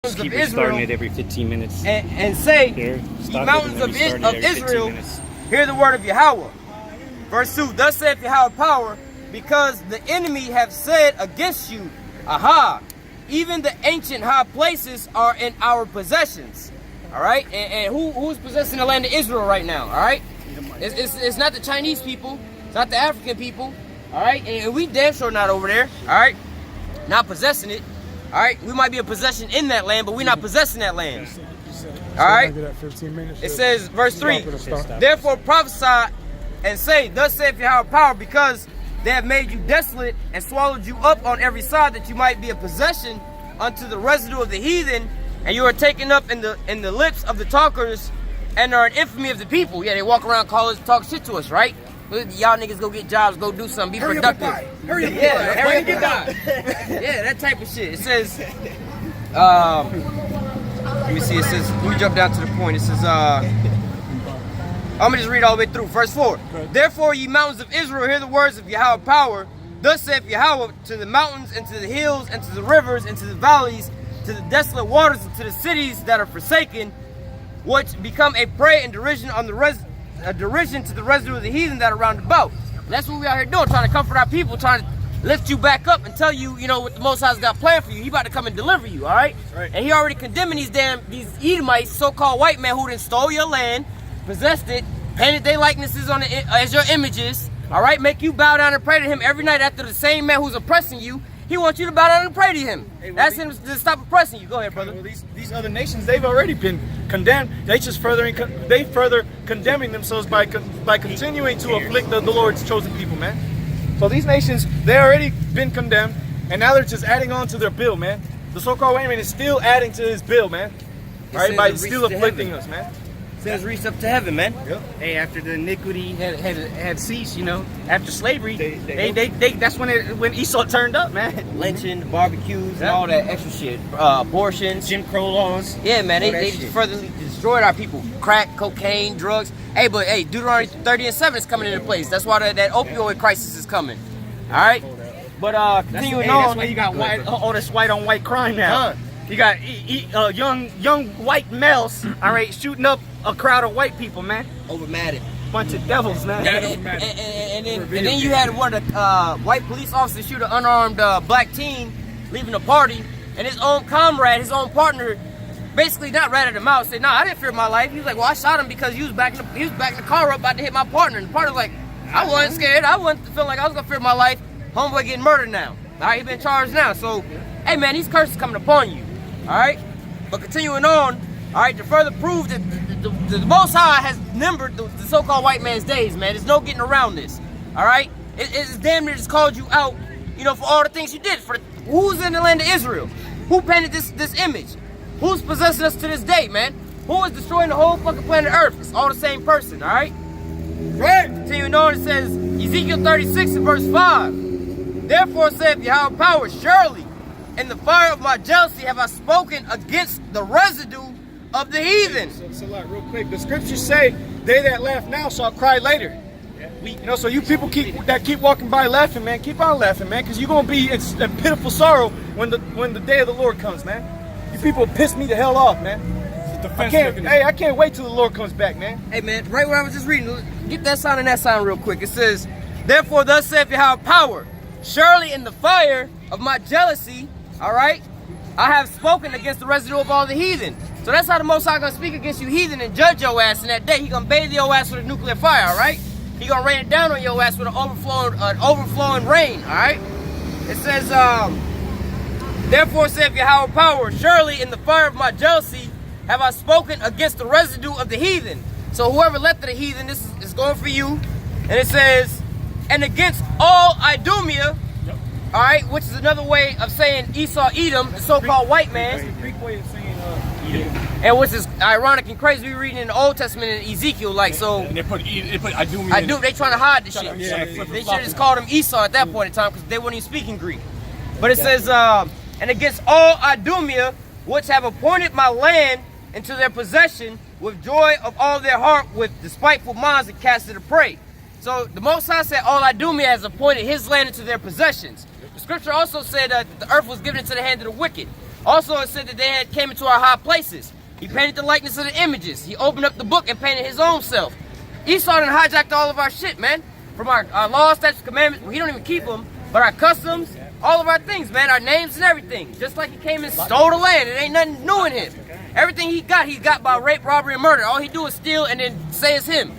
Just of keep Israel restarting it every 15 minutes. and say, Here, ye stop it, mountains and then of, restart it of every 15 Israel, minutes. hear the word of Yahweh. Verse 2, thus saith Yahweh power, because the enemy have said against you, aha, even the ancient high places are in our possessions. All right, and who's possessing the land of Israel right now? All right, it's not the Chinese people, it's not the African people. All right, and we damn sure not over there. All right, not possessing it. All right, we might be a possession in that land, but we're not possessing that land. All right, it says, verse 3, therefore prophesy and say, thus saith Yahweh power, because they have made you desolate and swallowed you up on every side, that you might be a possession unto the residue of the heathen, and you are taken up in the lips of the talkers, and are an infamy of the people. Yeah, they walk around talk shit to us, right? Y'all niggas go get jobs, go do something, be productive. Hurry up, yeah, hurry up and die. Yeah, that type of shit. It says, let me see. It says, let me jump down to the point. It says, I'm gonna just read all the way through. Verse 4. Therefore, ye mountains of Israel, hear the words of Yahweh power. Thus saith Yahweh to the mountains, and to the hills, and to the rivers, and to the valleys, to the desolate waters, and to the cities that are forsaken, which become a prey and derision on a derision to the residue of the heathen that are round about. And that's what we out here doing, trying to comfort our people, trying to lift you back up and tell you, you know, what the Most High's got planned for you. He about to come and deliver you, all right? And he already condemning these Edomites, so-called white men who done stole your land, possessed it, painted their likenesses on as your images, all right? Make you bow down and pray to him every night after the same man who's oppressing you. He wants you to bow down and pray to him. Hey, That's him to stop oppressing you. Go ahead, brother. Well, these other nations, they've already been condemned. They just further condemning themselves by continuing to afflict the Lord's chosen people, man. So these nations, they already been condemned, and now they're just adding on to their bill, man. The so-called white man is still adding to his bill, man. All right, by still afflicting us, man. Says reach up to heaven, man. Yep. Hey, after the iniquity had ceased, you know, after slavery, that's when Esau turned up, man. Lynching, barbecues, and all that extra shit. Abortions. Jim Crow laws. Yeah, man, they just further destroyed our people. Crack, cocaine, drugs. Hey, but hey, Deuteronomy 30 and 7 is coming into place. That's why that opioid crisis is coming. All right? But continuing on. That's why you got all this white on white crime now. You got young white males, all right, shooting up a crowd of white people, man. Over Madden. Bunch of devils, man. And then you had one of the white police officers shoot an unarmed black teen leaving a party, and his own comrade, his own partner, basically not ratted him out. Said, "No, I didn't fear my life." He was like, "Well, I shot him because he was backing the car up, about to hit my partner." And the partner was like, "I wasn't scared. I wasn't feeling like I was gonna fear my life. Homeboy getting murdered now. All right, he been charged now. So, hey, man, these curses coming upon you. All right, but continuing on, all right, to further prove that the Most High has numbered the so-called white man's days, man. There's no getting around this. All right, it's damn near just called you out, you know, for all the things you did. Who's in the land of Israel? Who painted this image? Who's possessing us to this day, man? Who is destroying the whole fucking planet Earth? It's all the same person, all right? Right. Continuing on, it says Ezekiel 36 and verse 5. Therefore saith Yahweh power, surely in the fire of my jealousy have I spoken against the residue of the heathen. So like, real quick, the scriptures say, they that laugh now shall cry later. You know, so you people that keep walking by laughing, man, keep on laughing, man, because you're going to be in pitiful sorrow when the day of the Lord comes, man. You people piss me the hell off, man. I can't wait till the Lord comes back, man. Hey, man, right where I was just reading, get that sign and that sign real quick. It says, therefore thus saith Yahweh power, surely in the fire of my jealousy, all right, I have spoken against the residue of all the heathen. So that's how the Most High gonna speak against you heathen and judge your ass in that day. He gonna bathe your ass with a nuclear fire, all right? He gonna rain it down on your ass with an overflowing rain, all right? It says, therefore saith Yahweh power, surely in the fire of my jealousy have I spoken against the residue of the heathen. So whoever left the heathen, this is going for you. And it says, and against all Idumea, all right, which is another way of saying Esau, Edom, the so-called white man. That's the Greek way of saying Edom. And which is ironic and crazy. We reading in the Old Testament in Ezekiel, like so. And they put Idumea. They trying to hide the shit. Yeah, they should have just called him Esau at that point in time because they weren't even speaking Greek. But it says, and against all Idumea, which have appointed my land into their possession with joy of all their heart, with despiteful minds and cast it a prey. So the Most High said all Idumea has appointed his land into their possessions. The scripture also said that the earth was given into the hand of the wicked. Also, it said that they had came into our high places. He painted the likeness of the images. He opened up the book and painted his own self. Esau done hijacked all of our shit, man. From our laws, statutes, commandments. Well, he don't even keep them, but our customs, all of our things, man. Our names and everything. Just like he came and stole the land. It ain't nothing new in him. Everything he got by rape, robbery, and murder. All he do is steal and then say it's him.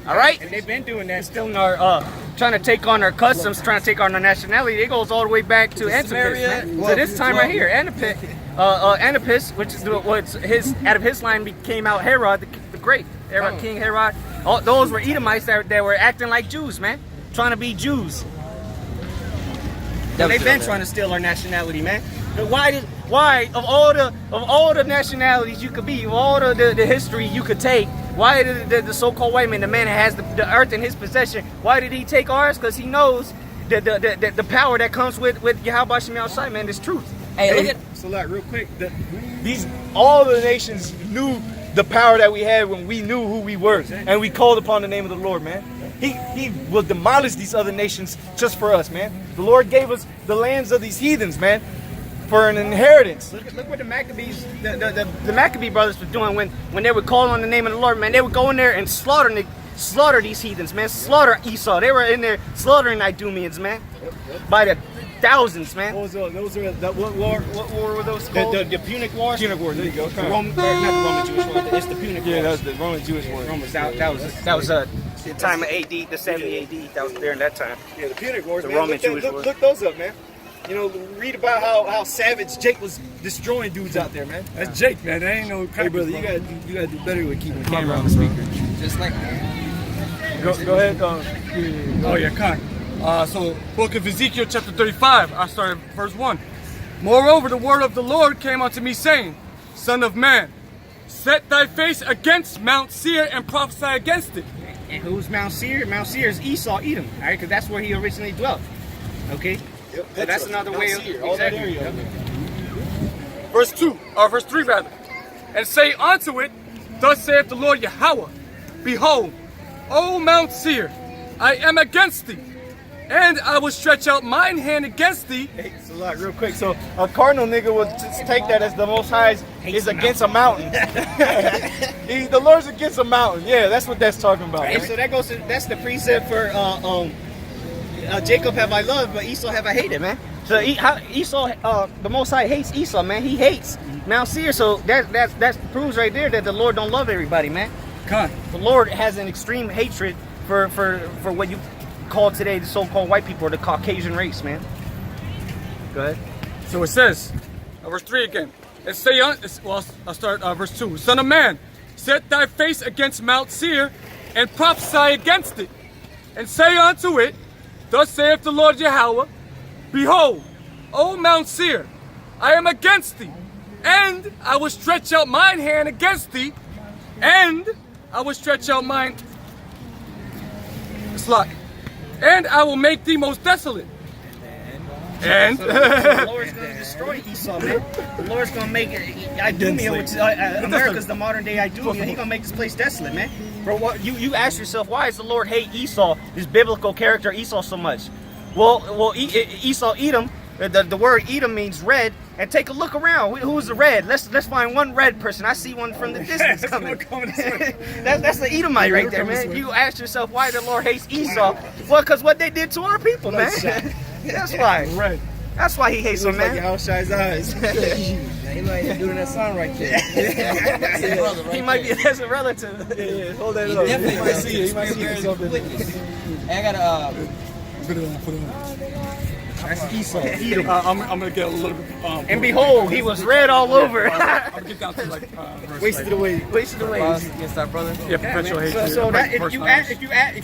All right? And they've been doing that, stealing our, trying to take on our customs, trying to take on our nationality. It goes all the way back to Antipas, man. So this time right here, Antipas, which is what's his, out of his line came out Herod, the great, Herod, King Herod. All those were Edomites that were acting like Jews, man, trying to be Jews. They've been trying to steal our nationality, man. But why of all the nationalities you could be, of all the history you could take, why did the so-called white man, the man that has the earth in his possession, why did he take ours? Because he knows the power that comes with Yahweh Shem outside, man, is truth. Hey, look at so like real quick, all the nations knew the power that we had when we knew who we were, and we called upon the name of the Lord, man. He will demolish these other nations just for us, man. The Lord gave us the lands of these heathens, man, for an inheritance. Look what the Maccabees, the Maccabee brothers were doing when they would call on the name of the Lord, man. They would go in there and slaughter these heathens, man. Slaughter Esau. They were in there slaughtering Idumeans, man, by the thousands, man. What war were those called? The Punic Wars. Punic Wars. There you go. Not the Roman Jewish War. It's the Punic Wars. Yeah, that was the Roman Jewish War. That was the time of AD, the 70 AD. That was during that time. Yeah, the Punic Wars. The man. Roman Jewish Wars. Look those up, man. You know, read about how savage Jake was destroying dudes out there, man. That's Jake, man. That ain't no. Hey, brother, you gotta do better with keeping the camera on the speaker. just like Go ahead. Oh yeah, Khan. So book of Ezekiel chapter 35, I started verse 1. Moreover, the word of the Lord came unto me, saying, Son of man, set thy face against Mount Seir and prophesy against it. And who's Mount Seir? Mount Seir is Esau, Edom, all right? Because that's where he originally dwelt. Okay? Yep, So that's another way of all that area. Yep. Verse 2, or verse 3 rather. And say unto it, Thus saith the Lord Yahweh, Behold, O Mount Seir, I am against thee, and I will stretch out mine hand against thee. Hey, so like real quick, so a cardinal nigga would just take that as the Most High is against a mountain. The Lord's against a mountain. Yeah, that's what that's talking about. And so that goes to, that's the precept for Jacob have I loved, but Esau have I hated, man. So Esau, the Most High hates Esau, man. He hates Mount Seir. So that proves right there that the Lord don't love everybody, man. Khan. The Lord has an extreme hatred for what you call today the so-called white people or the Caucasian race, man. Go ahead. So it says, verse 3 again. And say, well, I'll start verse 2. Son of man, set thy face against Mount Seir and prophesy against it. And say unto it, Thus saith the Lord Yahweh, Behold, O Mount Seir, I am against thee, and I will stretch out mine hand against thee, and I will stretch out mine slot, and I will make thee most desolate. And So the Lord's going to destroy Esau, man. The Lord's going to make Idumea, which is America's the modern day Idumea. He's going to make this place desolate, man. For what you ask yourself, why does the Lord hate Esau, this biblical character Esau, so much? Well, Esau, Edom. The word Edom means red. And take a look around. Who's the red? Let's find one red person. I see one from the distance coming. That's the Edomite right there, man. You ask yourself why the Lord hates Esau. Well, because what they did to our people, man. That's why. Right. That's why he hates them, Like man. your Shai's eyes. he might be doing that song right there. He might be as a relative. Yeah, hold that up. Definitely He might see it. He might see something. Hey, I got put it on. That's Esau, Edom. I'm gonna get a little bit. And behold, he was red all over. I'm gonna get down to like verse Wasted away. Wasted away. against our brother. Yeah, perpetual hatred. So that Verse if you 9.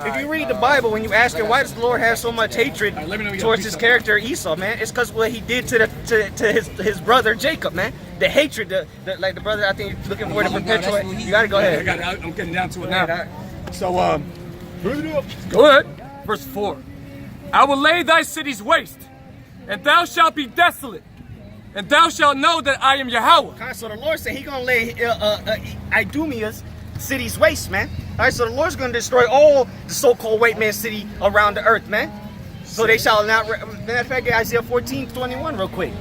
if you read the Bible and you ask him why does the Lord have so much hatred let me know you got towards a his piece character Esau, man, it's because what he did to his brother Jacob, man. The hatred, like the brother I think you're looking for to perpetuate. You gotta go I ahead. got it. I'm getting down to it Go now. ahead. So go ahead. Verse 4. I will lay thy cities waste, and thou shalt be desolate, and thou shalt know that I am Yahweh. So the Lord said He gonna lay Idumea's cities waste, man. All right, so the Lord's gonna destroy all the so-called white man city around the earth, man. So they shall not. Matter of fact, get Isaiah 14:21 real quick.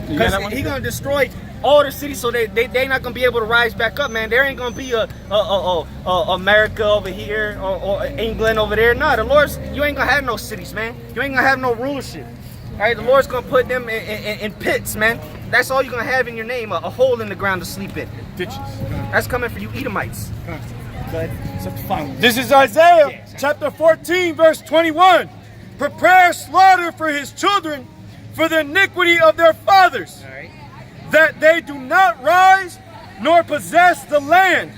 Because he's gonna destroy all the cities, so they not gonna be able to rise back up, man. There ain't gonna be a America over here or England over there. No, the Lord's, you ain't gonna have no cities, man. You ain't gonna have no rulership. All right, the Lord's gonna put them in pits, man. That's all you're gonna have in your name, a hole in the ground to sleep in. Ditches. That's coming for you Edomites. This is Isaiah chapter 14, verse 21. Prepare slaughter for his children for the iniquity of their fathers, that they do not rise nor possess the land,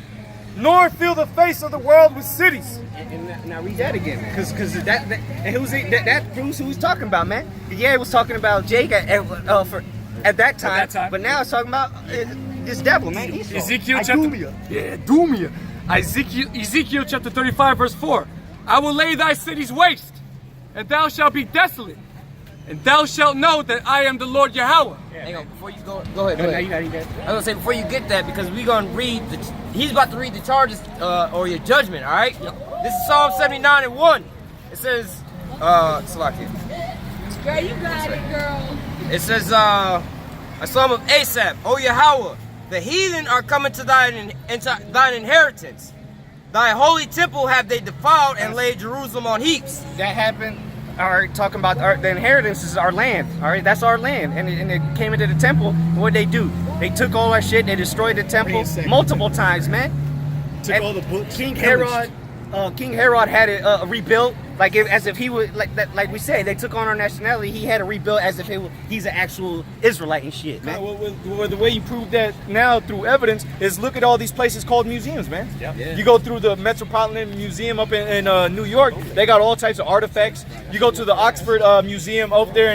nor fill the face of the world with cities. And now read that again, because that proves who he's talking about, man. Yeah, it was talking about Jake at that time, but now it's talking about this devil, man. Esau. Ezekiel chapter Ezekiel chapter 35, verse 4. I will lay thy cities waste, and thou shalt be desolate, and thou shalt know that I am the Lord Yahweh. Hang on, before you go ahead. No, you got it. I was gonna say, before you get that, because we're gonna read he's about to read the charges or your judgment, all right? Yep. This is Psalm 79:1. It says, Salakia. Girl, you got it, girl. It says, a psalm of Asaph, O Yahweh, the heathen are coming to thine inheritance. Thy holy temple have they defiled and laid Jerusalem on heaps. That happened. All right, talking about the inheritance is our land. All right, that's our land, and it came into the temple. What they do? They took all our shit. They destroyed the temple multiple times, man. Took all the books. King Herod had it rebuilt, as if he would like we say. They took on our nationality. He had it rebuilt as if he's an actual Israelite and shit, man. Well, the way you prove that now through evidence is look at all these places called museums, man. Yeah. You go through the Metropolitan Museum up in New York. They got all types of artifacts. You go to the Oxford Museum over there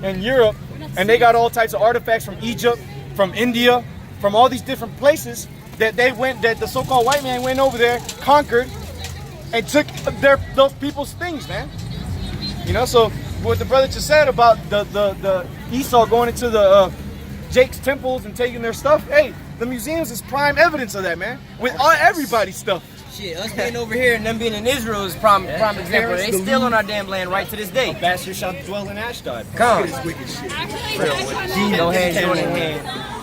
in Europe, and they got all types of artifacts from Egypt, from India, from all these different places that the so-called white man went over there, conquered, and took those people's things, man. You know, so what the brother just said about the Esau going into the Jake's temples and taking their stuff, hey, the museums is prime evidence of that, man. With everybody's stuff. Shit, us being over here and them being in Israel is prime example. They still on our damn land right to this day. Bastard shall dwell in Ashdod. Come. Actually, No hands joining hands.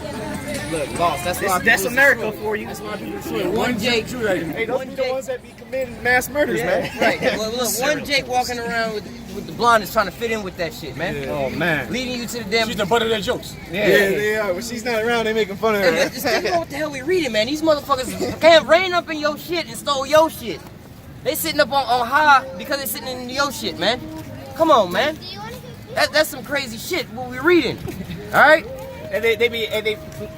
Look, boss, That's America for you. One Jake. Hey, those be the ones that be committing mass murders, man. Right. Well, look, one Jake walking around with the blonde is trying to fit in with that shit, man. Yeah. Oh man. Leading you to the damn. She's the butt of their jokes. Yeah, they are. When she's not around, they making fun of her. Hey, just think about what the hell we reading, man. These motherfuckers can't rain up in your shit and stole your shit. They sitting up on high because they sitting in your shit, man. Come on, man. That's some crazy shit. What we reading? All right. And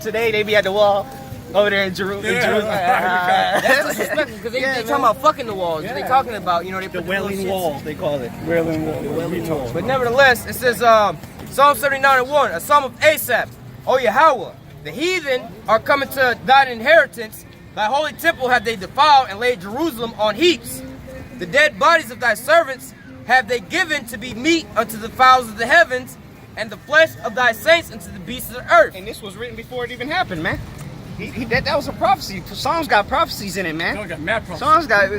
today they be at the wall over there in Jerusalem. That's disrespectful because they talking about fucking the walls. They talking about, they The put Wailing Wall, they call it. Wailing Wall. But nevertheless, it says Psalm 79:1, a psalm of Asaph. O Yahweh, the heathen are coming to thine inheritance. Thy holy temple have they defiled and laid Jerusalem on heaps. The dead bodies of thy servants have they given to be meat unto the fowls of the heavens, and the flesh of thy saints unto the beasts of the earth. And this was written before it even happened, man. That was a prophecy. Psalms got prophecies in it, man. Got mad prophecies. Psalms got,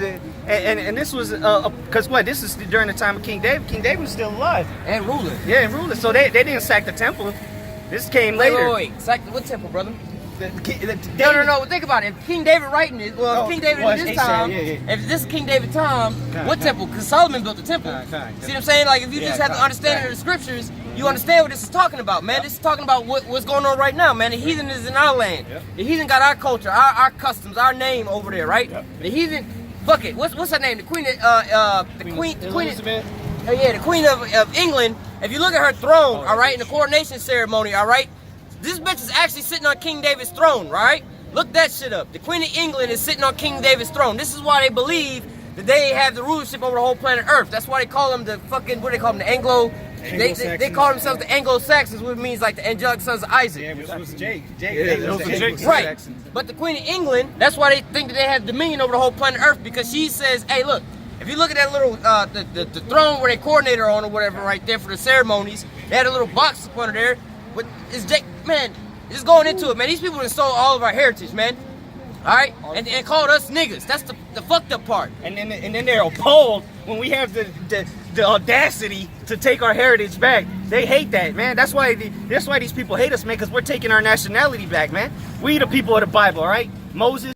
and this was because this is during the time of King David. King David was still alive And ruling. Yeah, and ruling. So they didn't sack the temple. This came later. Wait. What temple, brother? David, No. Think about it. If King David writing it, King David in this time, if this is King David time, what temple? Because Solomon built the temple. See what I'm saying? Like, if you just have the understanding of the scriptures, you understand what this is talking about, man. This is talking about what's going on right now, man. The heathen is in our land. The heathen got our culture, our customs, our name over there, right? The heathen, fuck it. What's her name? The queen Elizabeth. the queen of England. If you look at her throne, all right, in the coronation ceremony, all right, this bitch is actually sitting on King David's throne, right? Look that shit up. The Queen of England is sitting on King David's throne. This is why they believe that they have the rulership over the whole planet Earth. That's why they call them the fucking, what do they call them? The they call themselves the Anglo-Saxons, which means like the angelic sons of Isaac. Yeah, which was Jake. Right. But the Queen of England, that's why they think that they have dominion over the whole planet Earth, because she says, hey, look, if you look at that little, the throne where they coordinate her on or whatever right there for the ceremonies, they had a little box up under there. But it's Jake, man, just going into it, man. These people stole all of our heritage, man. All right, and called us niggas. That's the fucked up part. And then they're appalled when we have the the audacity to take our heritage back. They hate that, man. That's why these people hate us, man, because we're taking our nationality back, man. We the people of the Bible, all right? Moses.